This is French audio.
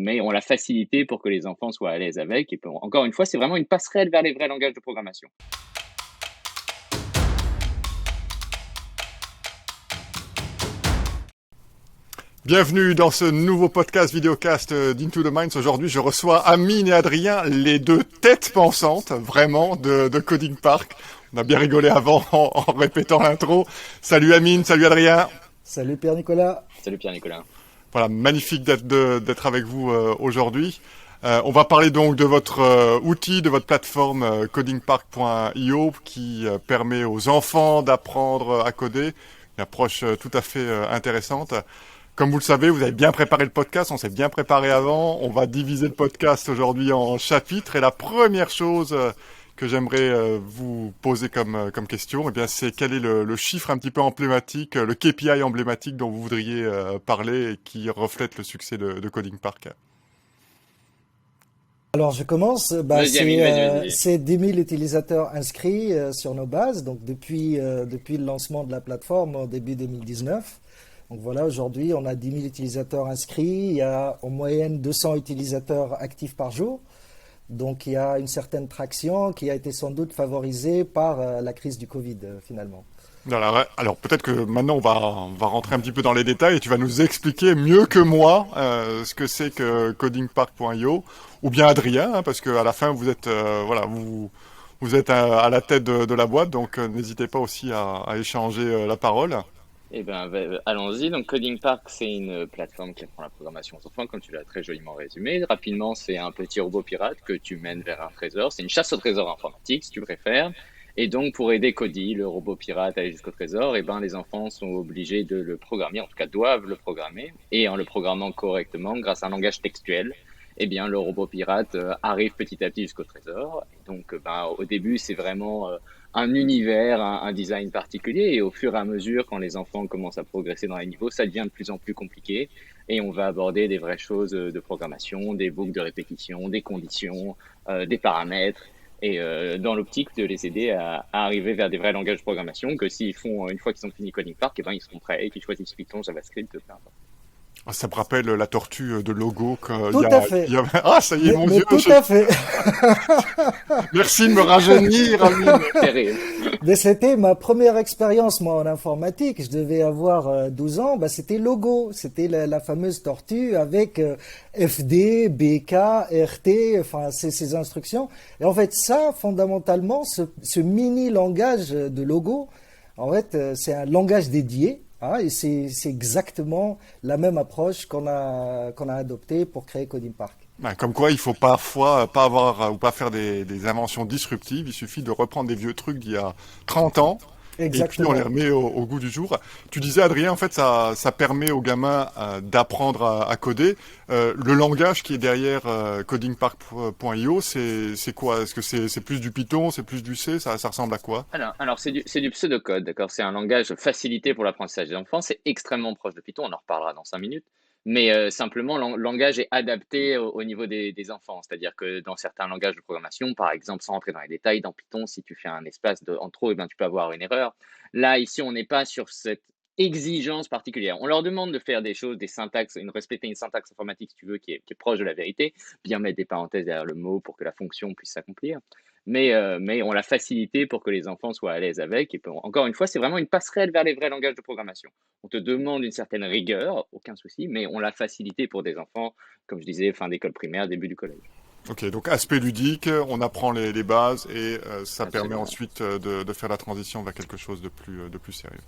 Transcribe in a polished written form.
mais on l'a facilité pour que les enfants soient à l'aise avec. Et encore une fois, c'est vraiment une passerelle vers les vrais langages de programmation. Bienvenue dans ce nouveau podcast vidéocast d'Into the Minds. Aujourd'hui, je reçois Amine et Adrien, les deux têtes pensantes, vraiment, de Coding Park. On a bien rigolé avant en répétant l'intro. Salut Amine, salut Adrien. Salut Pierre-Nicolas. Salut Pierre-Nicolas. Voilà, magnifique d'être avec vous aujourd'hui. On va parler donc de votre outil, de votre plateforme codingpark.io qui permet aux enfants d'apprendre à coder. Une approche tout à fait intéressante. Comme vous le savez, vous avez bien préparé le podcast, on s'est bien préparé avant. On va diviser le podcast aujourd'hui en chapitres. Et la première chose que j'aimerais vous poser comme question, eh bien, c'est quel est le chiffre un petit peu emblématique, le KPI emblématique dont vous voudriez parler et qui reflète le succès de Coding Park. Alors je commence, Vas-y, Amine, vas-y. c'est 10 000 utilisateurs inscrits sur nos bases, donc depuis le lancement de la plateforme en début 2019. Donc voilà, aujourd'hui on a 10 000 utilisateurs inscrits, il y a en moyenne 200 utilisateurs actifs par jour. Donc il y a une certaine traction qui a été sans doute favorisée par la crise du Covid finalement. Alors peut-être que maintenant on va rentrer un petit peu dans les détails et tu vas nous expliquer mieux que moi ce que c'est que codingpark.io ou bien Adrien, hein, parce qu'à la fin vous êtes vous êtes à la tête de la boîte, donc n'hésitez pas aussi à échanger la parole. Eh ben, allons-y. Donc, Coding Park, c'est une plateforme qui apprend la programmation aux enfants, comme tu l'as très joliment résumé. Rapidement, c'est un petit robot pirate que tu mènes vers un trésor. C'est une chasse au trésor informatique, si tu préfères. Et donc, pour aider Cody, le robot pirate, à aller jusqu'au trésor, eh ben, les enfants sont obligés de le programmer, en tout cas doivent le programmer. Et en le programmant correctement, grâce à un langage textuel, eh bien, le robot pirate arrive petit à petit jusqu'au trésor. Et donc, au début, c'est vraiment un univers, un design particulier. Et au fur et à mesure, quand les enfants commencent à progresser dans les niveaux, ça devient de plus en plus compliqué. Et on va aborder des vraies choses de programmation, des boucles de répétition, des conditions, des paramètres. Et dans l'optique de les aider à arriver vers des vrais langages de programmation, que s'ils font, une fois qu'ils ont fini Coding Park, eh ben, ils seront prêts et qu'ils choisissent Python, JavaScript, peu importe. Ça me rappelle la tortue de logo. Tout à fait. Ah, ça y est, mon Mais Dieu. tout à fait. Merci de me rajeunir, Amine. Terrible. Mais c'était ma première expérience, moi, en informatique. Je devais avoir 12 ans. C'était Logo. C'était la fameuse tortue avec FD, BK, RT, enfin, ces instructions. Et en fait, ça, fondamentalement, ce mini langage de Logo, en fait, c'est un langage dédié. Ah, et c'est exactement la même approche qu'on a adoptée pour créer Coding Park. Comme quoi, il faut parfois pas avoir ou pas faire des inventions disruptives. Il suffit de reprendre des vieux trucs d'il y a 30 ans. Et puis on les Exactement. remet au goût du jour. Tu disais, Adrien, en fait, ça permet aux gamins d'apprendre à coder. Le langage qui est derrière codingpark.io, c'est quoi? Est-ce que c'est plus du Python, c'est plus du C? Ça ressemble à quoi? Alors c'est du pseudocode, d'accord? C'est un langage facilité pour l'apprentissage des enfants. C'est extrêmement proche de Python. On en reparlera dans 5 minutes. Mais simplement, le langage est adapté au niveau des enfants. C'est-à-dire que dans certains langages de programmation, par exemple, sans rentrer dans les détails, dans Python, si tu fais un espace en trop, eh bien, tu peux avoir une erreur. Là, ici, on n'est pas sur cette exigence particulière. On leur demande de faire des choses, des syntaxes, respecter une syntaxe informatique, si tu veux, qui est proche de la vérité, bien mettre des parenthèses derrière le mot pour que la fonction puisse s'accomplir. Mais on l'a facilité pour que les enfants soient à l'aise avec. Et encore une fois, c'est vraiment une passerelle vers les vrais langages de programmation. On te demande une certaine rigueur, aucun souci, mais on l'a facilité pour des enfants, comme je disais, fin d'école primaire, début du collège. Ok, donc aspect ludique, on apprend les bases et ça permet Absolument. ensuite de faire la transition vers quelque chose de plus sérieux.